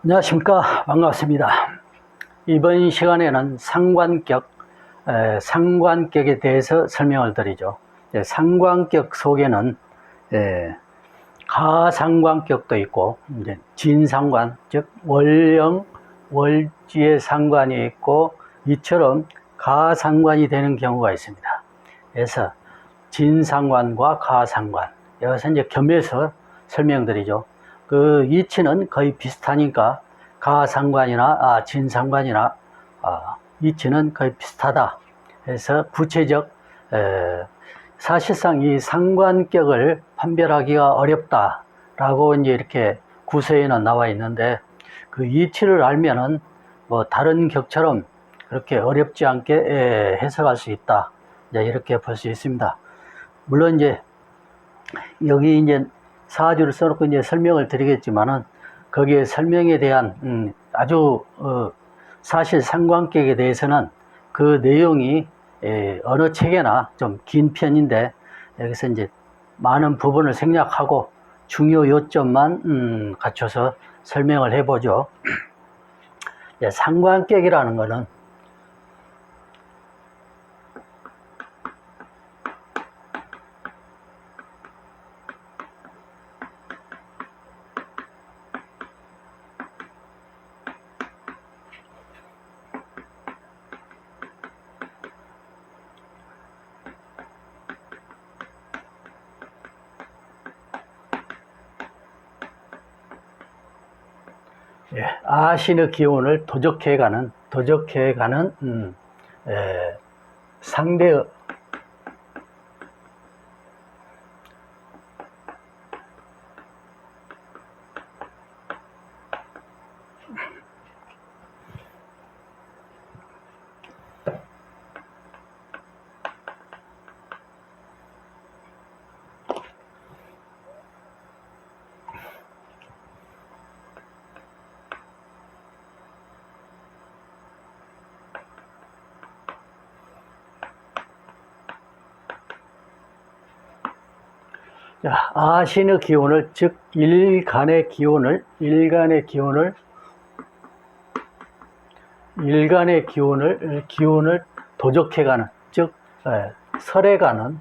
안녕하십니까. 반갑습니다. 이번 시간에는 상관격에 대해서 설명을 드리죠. 상관격 속에는 가상관격도 있고, 진상관, 즉 월령, 월지의 상관이 있고, 이처럼 가상관이 되는 경우가 있습니다. 그래서 진상관과 가상관, 여기서 이제 겸해서 설명드리죠. 그 이치는 거의 비슷하니까 가상관이나 진상관이나 이치는 거의 비슷하다. 그래서 구체적 사실상 이 상관격을 판별하기가 어렵다라고 이제 이렇게 구서에는 나와 있는데, 그 이치를 알면은 뭐 다른 격처럼 그렇게 어렵지 않게 해석할 수 있다. 이렇게 볼 수 있습니다. 물론 이제 여기 이제 사주를 써놓고 이제 설명을 드리겠지만은, 거기에 설명에 대한 아주 사실 상관격에 대해서는 그 내용이 어느 책에나 좀 긴 편인데, 여기서 이제 많은 부분을 생략하고 중요 요점만 갖춰서 설명을 해보죠. 상관격이라는 거는 아신의 기운을 도적해가는 상대의 아신의 기운을, 즉 일간의 기운을 도적해가는, 즉 설해가는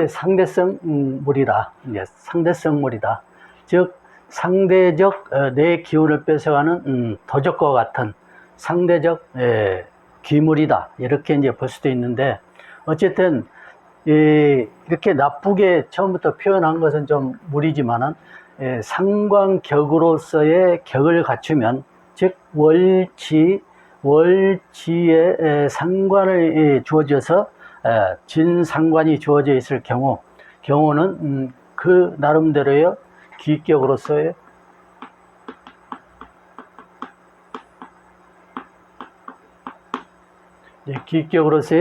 상대성물이다. 상대성물이다. 즉 상대적 내 기운을 뺏어가는 도적과 같은 상대적 귀물이다. 이렇게 이제 볼 수도 있는데, 어쨌든 이렇게 나쁘게 처음부터 표현한 것은 좀 무리지만은, 상관격으로서의 격을 갖추면, 즉 월지에 상관을 주어져서 진상관이 주어져 있을 경우는 그 나름대로의 기격으로서의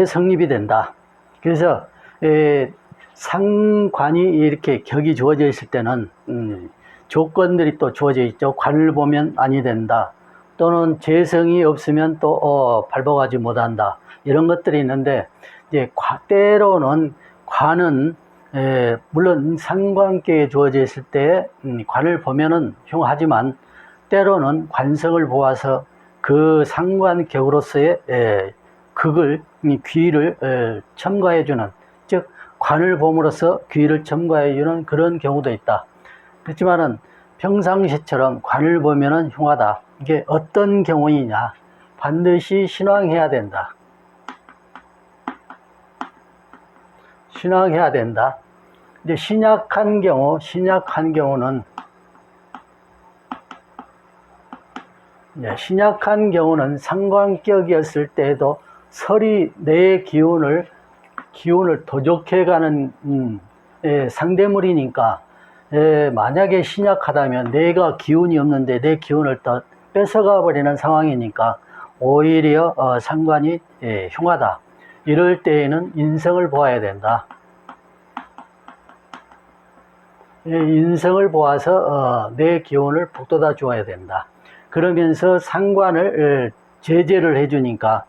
성립이 된다. 그래서 상관이 이렇게 격이 주어져 있을 때는 조건들이 또 주어져 있죠. 관을 보면 아니 된다, 또는 재성이 없으면 또 발복하지 못한다, 이런 것들이 있는데, 이제 때로는 관은 물론 상관격에 주어져 있을 때 관을 보면은 흉하지만, 때로는 관성을 보아서 그 상관격으로서의 귀를 첨가해주는, 즉 관을 봄으로써 귀를 첨가해주는 그런 경우도 있다. 그렇지만은 평상시처럼 관을 보면은 흉하다. 이게 어떤 경우이냐? 반드시 신앙해야 된다. 신앙해야 된다. 이제 신약한 경우는 상관격이었을 때에도 설이 내 기운을 도적해가는 상대물이니까, 만약에 신약하다면 내가 기운이 없는데 내 기운을 더 뺏어가 버리는 상황이니까 오히려 상관이 흉하다. 이럴 때에는 인성을 보아야 된다. 인성을 보아서 내 기운을 북돋아 주어야 된다. 그러면서 상관을 제재를 해주니까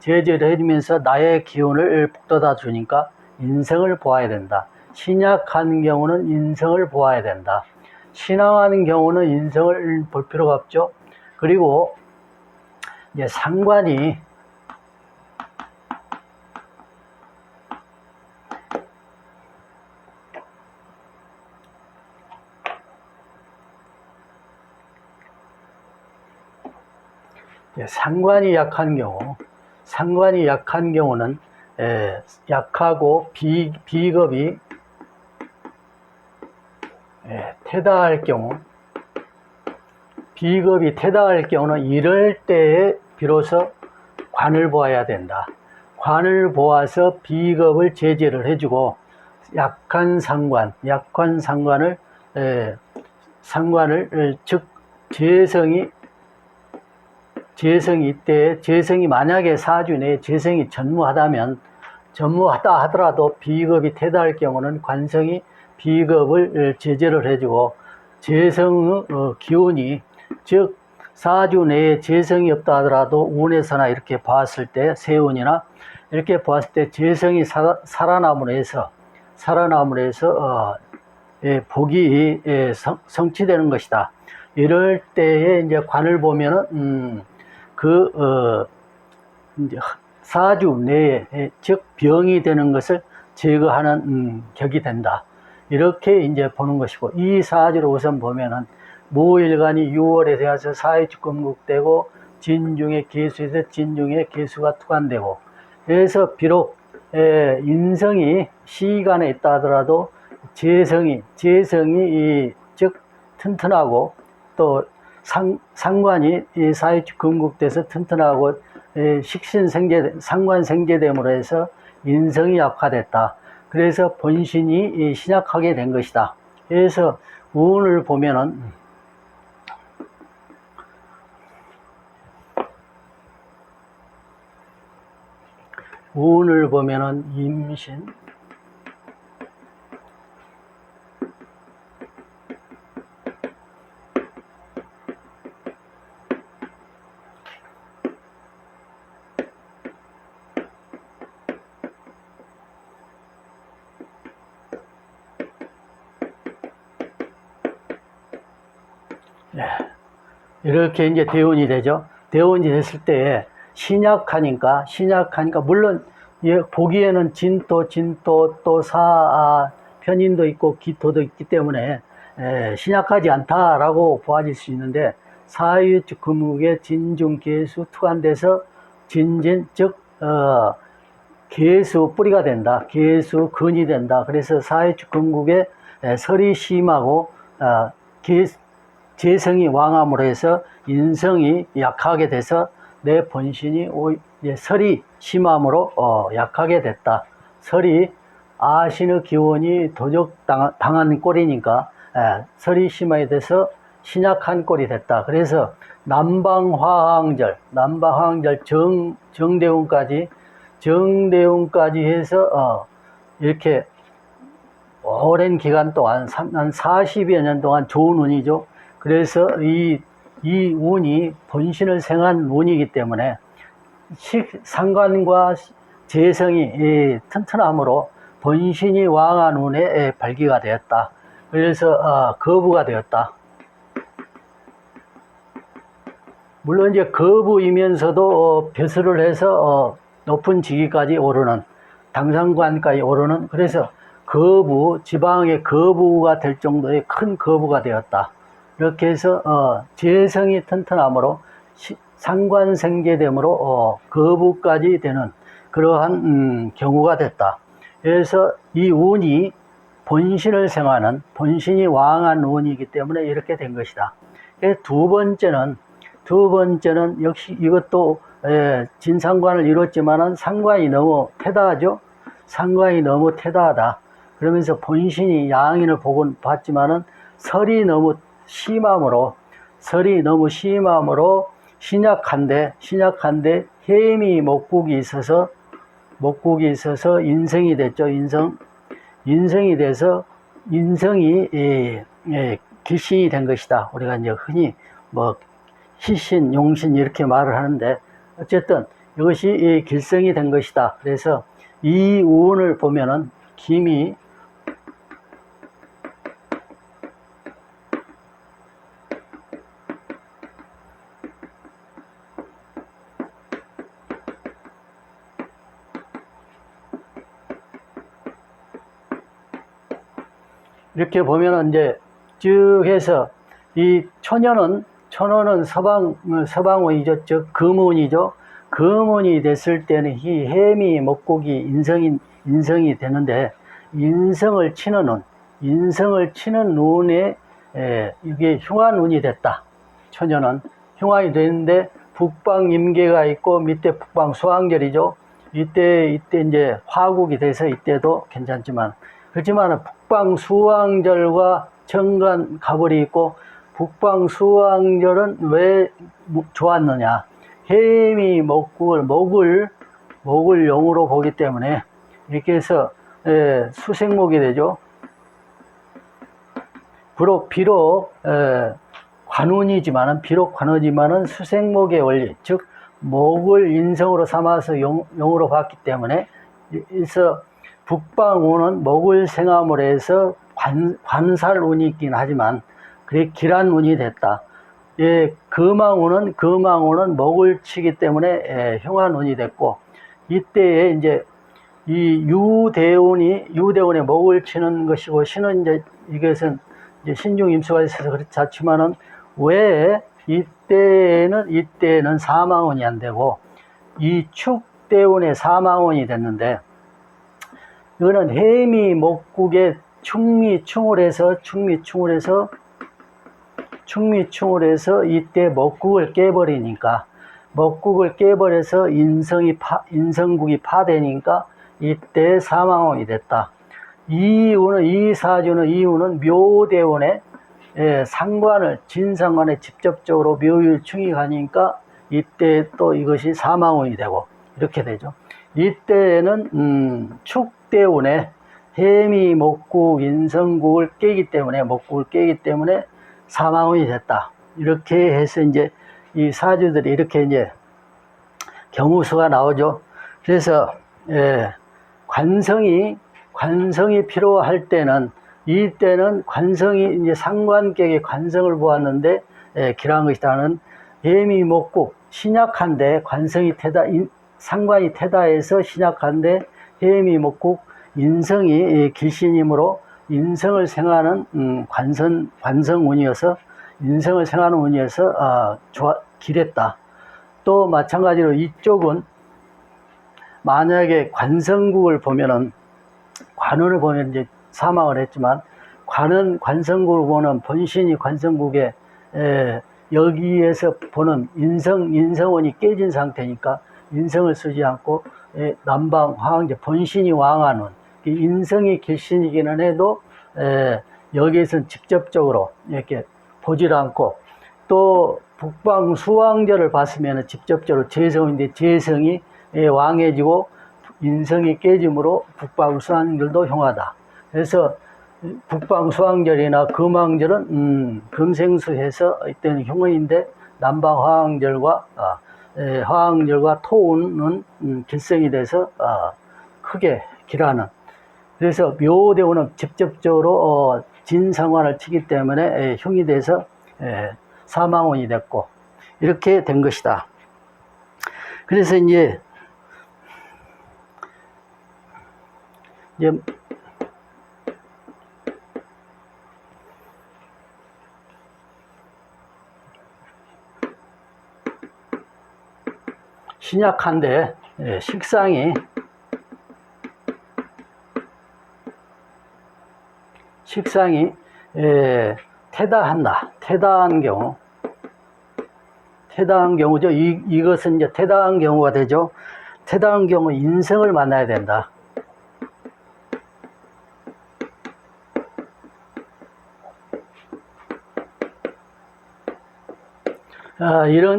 제재를 해주면서 나의 기운을 북돋아 주니까 인성을 보아야 된다. 신약한 경우는 인성을 보아야 된다. 신앙하는 경우는 인성을 볼 필요가 없죠. 그리고 이제 상관이 상관이 약한 경우는 약하고 비겁이 태다할 경우는 이럴 때에 비로소 관을 보아야 된다. 관을 보아서 비겁을 제재를 해주고 약한 상관을 즉 재성이 만약에 사주 내에 재성이 전무하다 하더라도 비겁이 태다할 경우는 관성이 비겁을 제재를 해주고 재성의 기운이 즉 사주 내에 재성이 없다 하더라도 운에서나 이렇게 봤을 때 세운이나 이렇게 봤을 때 재성이 살아남으로 해서 복이 성취되는 것이다. 이럴 때에 이제 관을 보면은 이제 사주 내에 즉 병이 되는 것을 제거하는 격이 된다. 이렇게 이제 보는 것이고, 이 사주를 우선 보면은 무일간이 6월에 되어서 사회축금국되고 진중에 개수에서 진중에 개수가 투관되고, 그래서 비록 인성이 시간에 있다 하더라도 재성이 즉 튼튼하고 또 상관이 사회축금국돼서 튼튼하고 상관생제됨으로 해서 인성이 약화됐다. 그래서 본신이 신약하게 된 것이다. 그래서 운을 보면은 임신, 이렇게 이제 대운이 되죠. 대운이 됐을 때 신약하니까 물론 보기에는 진토 또 편인도 있고 기토도 있기 때문에 신약하지 않다라고 보아질 수 있는데, 사유축금국에 진중개수 투관돼서 진진 즉 개수 뿌리가 된다. 개수 근이 된다. 그래서 사유축금국에 설이 심하고 재성이 왕함으로 해서 인성이 약하게 돼서 내 본신이 설이 심함으로 약하게 됐다. 설이 아신의 기운이 도적당한 꼴이니까 설이 심하게 돼서 신약한 꼴이 됐다. 그래서 남방화항절 정대운까지 해서 이렇게 오랜 기간 동안 한 40여 년 동안 좋은 운이죠. 그래서 이 운이 본신을 생한 운이기 때문에 상관과 재성이 튼튼함으로 본신이 왕한 운에 발기가 되었다. 그래서 거부가 되었다. 물론 이제 거부이면서도 벼슬을 해서 높은 직위까지 오르는, 당상관까지 오르는, 그래서 지방의 거부가 될 정도의 큰 거부가 되었다. 이렇게 해서 재성이 튼튼함으로 상관생제됨으로 거부까지 되는 그러한 경우가 됐다. 그래서 이 운이 본신을 생하는, 본신이 왕한 운이기 때문에 이렇게 된 것이다. 두 번째는 역시 이것도 진상관을 이뤘지만은 상관이 너무 태다하죠. 상관이 너무 태다하다. 그러면서 본신이 양인을 봤지만은 설이 너무 심함으로 신약한데 해미 목국이 있어서 인성이 됐죠. 인성이 돼서 인성이 기신이 된 것이다. 우리가 이제 흔히 희신, 용신 이렇게 말을 하는데, 어쨌든 이것이 이 길성이 된 것이다. 그래서 이 우운을 보면은 김이 이렇게 보면은 이제 쭉 해서 이 천연은 서방운이죠. 즉 금운이죠. 금운이 됐을 때는 이 해미 목국이 인성이 되는데, 인성을 치는 운에 이게 흉한운이 됐다. 천연은 흉한이 되는데 북방임계가 있고 밑에 북방수황절이죠. 이때 이제 화국이 돼서 이때도 괜찮지만, 그렇지만 북방수황절과 정관 가벌이 있고, 북방수황절은 왜 좋았느냐? 해미 목국을 목을 용으로 보기 때문에 이렇게 해서 수생목이 되죠. 비록 관운이지만은 수생목의 원리, 즉 목을 인성으로 삼아서 용으로 봤기 때문에, 그래서 북방운은 목을 생함으로 해서 관살운이 있긴 하지만 그게 길한 운이 됐다. 금왕운은 목을 치기 때문에 흉한 운이 됐고, 이때에 이제 이 유대운의 목을 치는 것이고, 신은 이제 이것은 이제 신중임수가 있어서 그렇지만은 왜 이때는 사망운이 안 되고 이 축대운의 사망운이 됐는데, 이거는 해미 목국에 충미충을 해서 이때 목국을 깨버려서 인성국이 파되니까 이때 사망운이 됐다. 이 사주는 묘대운에 진상관에 직접적으로 묘율충이 가니까 이때 또 이것이 사망운이 되고 이렇게 되죠. 이때는 축대운에 해미 목국 인성국을 깨기 때문에 사망운이 됐다. 이렇게 해서 이제 이 사주들이 이렇게 이제 경우수가 나오죠. 그래서 관성이 필요할 때는, 이때는 관성이 이제 상관격의 관성을 보았는데 길한 것이다는 해미 목국 신약한데 상관이 태다해서 신약한데 해미 목국 인성이 길신이므로 인성을 생하는 관성운이어서 길했다. 또 마찬가지로 이쪽은 만약에 관성국을 보면은, 관운을 보면 이제 사망을 했지만, 관성국을 보는 본신이 관성국에 여기에서 보는 인성운이 깨진 상태니까 인성을 쓰지 않고 남방 화황제 본신이 왕하는 인성이 길신이기는 해도 여기에서는 직접적으로 이렇게 보질 않고, 또 북방 수왕절을 봤으면 직접적으로 재성인데 재성이 왕해지고 인성이 깨짐으로 북방 수왕절도 흉하다. 그래서 북방 수왕절이나 금왕절은 금생수해서 이때는 흉의인데, 남방 화왕절과 토운은 길성이 돼서 크게 길하는. 그래서 묘대운은 직접적으로 진상관을 치기 때문에 흉이 돼서 사망운이 됐고 이렇게 된 것이다. 그래서 이제 신약한데 식상이 태다한 경우죠. 이것은 이제 태다한 경우가 되죠. 태다한 경우 인성을 만나야 된다.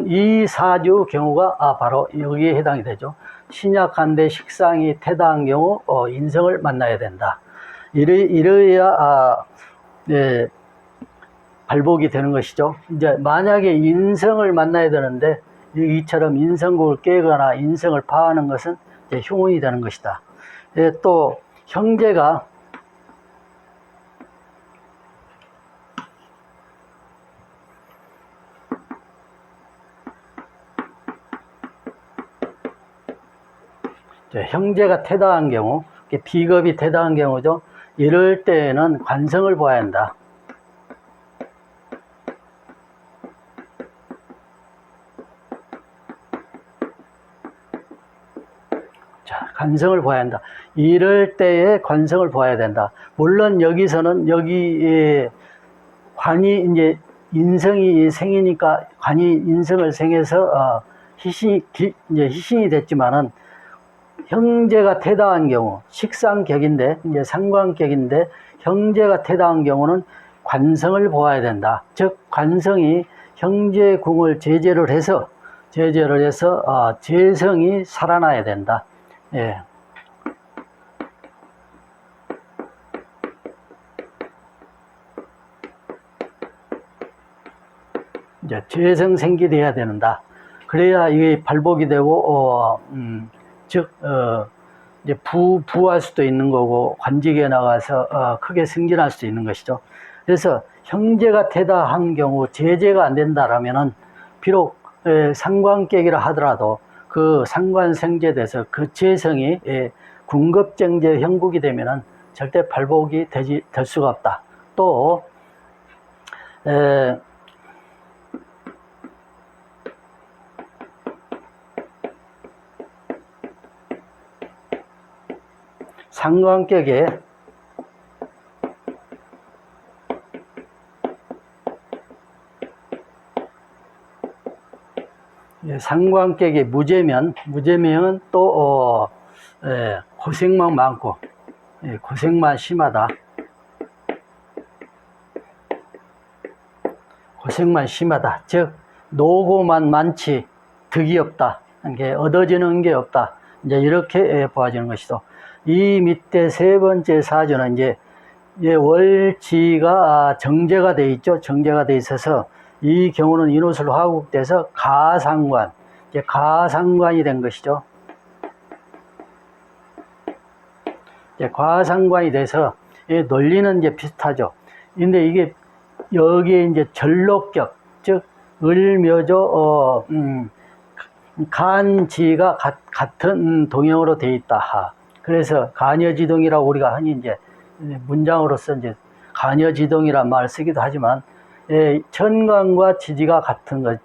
이 사주 경우가 바로 여기에 해당이 되죠. 신약한데 식상이 태다한 경우 인성을 만나야 된다. 이래야 발복이 되는 것이죠. 이제 만약에 인성을 만나야 되는데 이처럼 인성국을 깨거나 인성을 파하는 것은 이제 흉운이 되는 것이다. 또 형제가 형제가 태다한 경우, 비겁이 태다한 경우죠. 이럴 때에는 관성을 보아야 한다. 자, 관성을 보아야 한다. 이럴 때에 관성을 보아야 된다. 물론 여기서는 여기에 관이 이제 인성이 생이니까 관이 인성을 생해서 희신이 됐지만은 형제가 태다한 경우, 식상격인데 이제 상관격인데 형제가 태다한 경우는 관성을 보아야 된다. 즉 관성이 형제궁을 제재를 해서 재성이 살아나야 된다. 예. 이제 재성 생기돼야 된다. 그래야 이게 발복이 되고 즉 이제 부할 수도 있는 거고 관직에 나가서 크게 승진할 수도 있는 것이죠. 그래서 형제가 태다한 경우 제재가 안 된다라면은 비록 상관객이라 하더라도 그 상관생제돼서 그 재성이 군급정제 형국이 되면은 절대 발복이 될 수가 없다. 또 상관격에 상관격이 무죄면 또 고생만 많고 고생만 심하다. 고생만 심하다. 즉 노고만 많지 득이 없다. 이게 얻어지는 게 없다. 이제 이렇게 보아지는 것이죠. 이 밑에 세 번째 사주는 이제 월지가 정제가 돼 있죠. 정제가 돼 있어서 이 경우는 인호술 화국돼서 가상관, 이제 가상관이 된 것이죠. 이제 가상관이 돼서 논리는 이제 비슷하죠. 근데 이게 여기에 이제 전록격, 즉 을묘조 간지가 같은 동형으로 돼 있다. 그래서 간여지동이라고 우리가 흔히 이제 문장으로서 이제 간여지동이란 말을 쓰기도 하지만 천간과 지지가 같은 것,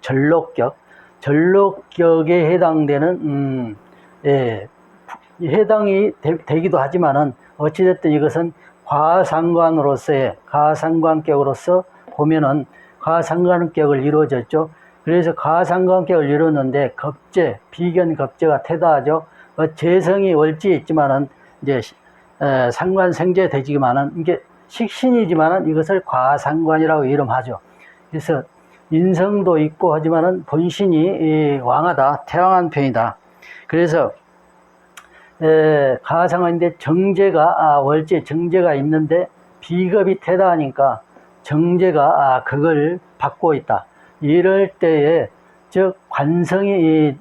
전록격에 해당되는 해당이 되기도 하지만은 어찌됐든 이것은 가상관격으로서 보면은 가상관격을 이루어졌죠. 그래서 가상관격을 이루었는데 비견겁제가 태다하죠. 재성이 월지에 있지만은 이제 상관생제 되지만은 이게 식신이지만은 이것을 과상관이라고 이름하죠. 그래서 인성도 있고 하지만은 본신이 왕하다, 태왕한 편이다. 그래서 가상관인데 정제가 월지에 정제가 있는데 비겁이 태다하니까 정제가 그걸 받고 있다. 이럴 때에 즉 관성이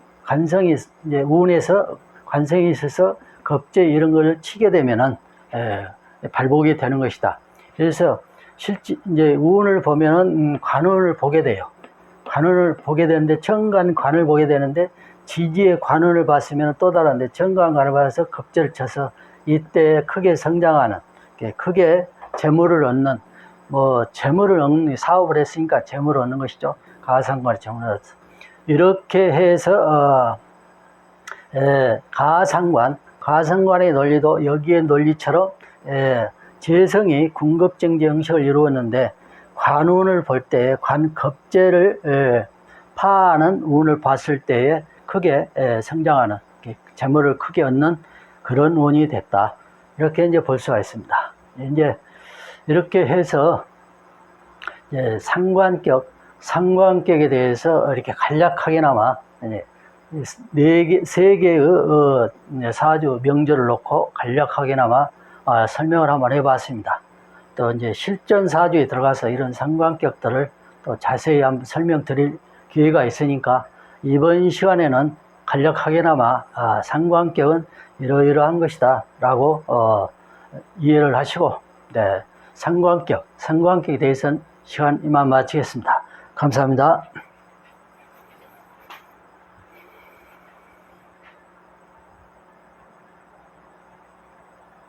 이제 운에서 관성이 있어서 겁제 이런 걸 치게 되면은 발복이 되는 것이다. 그래서 실제 이제 운을 보면은 관운을 보게 돼요. 관운을 보게 되는데 천간관을 보게 되는데 지지의 관운을 봤으면 또 다른데 천간관을 봐서 겁제를 쳐서 이때 크게 성장하는, 크게 재물을 얻는, 재물을 얻는 사업을 했으니까 재물을 얻는 것이죠. 가상관이 재물을 얻어서 이렇게 해서 가상관의 논리도 여기의 논리처럼 재성이 군급정제 형식을 이루었는데 관운을 볼 때 관겁제를 파하는 운을 봤을 때에 크게 성장하는, 재물을 크게 얻는 그런 운이 됐다. 이렇게 이제 볼 수가 있습니다. 이제 이렇게 해서 상관격에 대해서 이렇게 간략하게나마 세 개의 사주 명절을 놓고 간략하게나마 설명을 한번 해봤습니다. 또 이제 실전 사주에 들어가서 이런 상관격들을 또 자세히 한번 설명드릴 기회가 있으니까 이번 시간에는 간략하게나마 상관격은 이러이러한 것이다 라고 이해를 하시고, 네, 상관격에 대해서는 시간 이만 마치겠습니다. 감사합니다.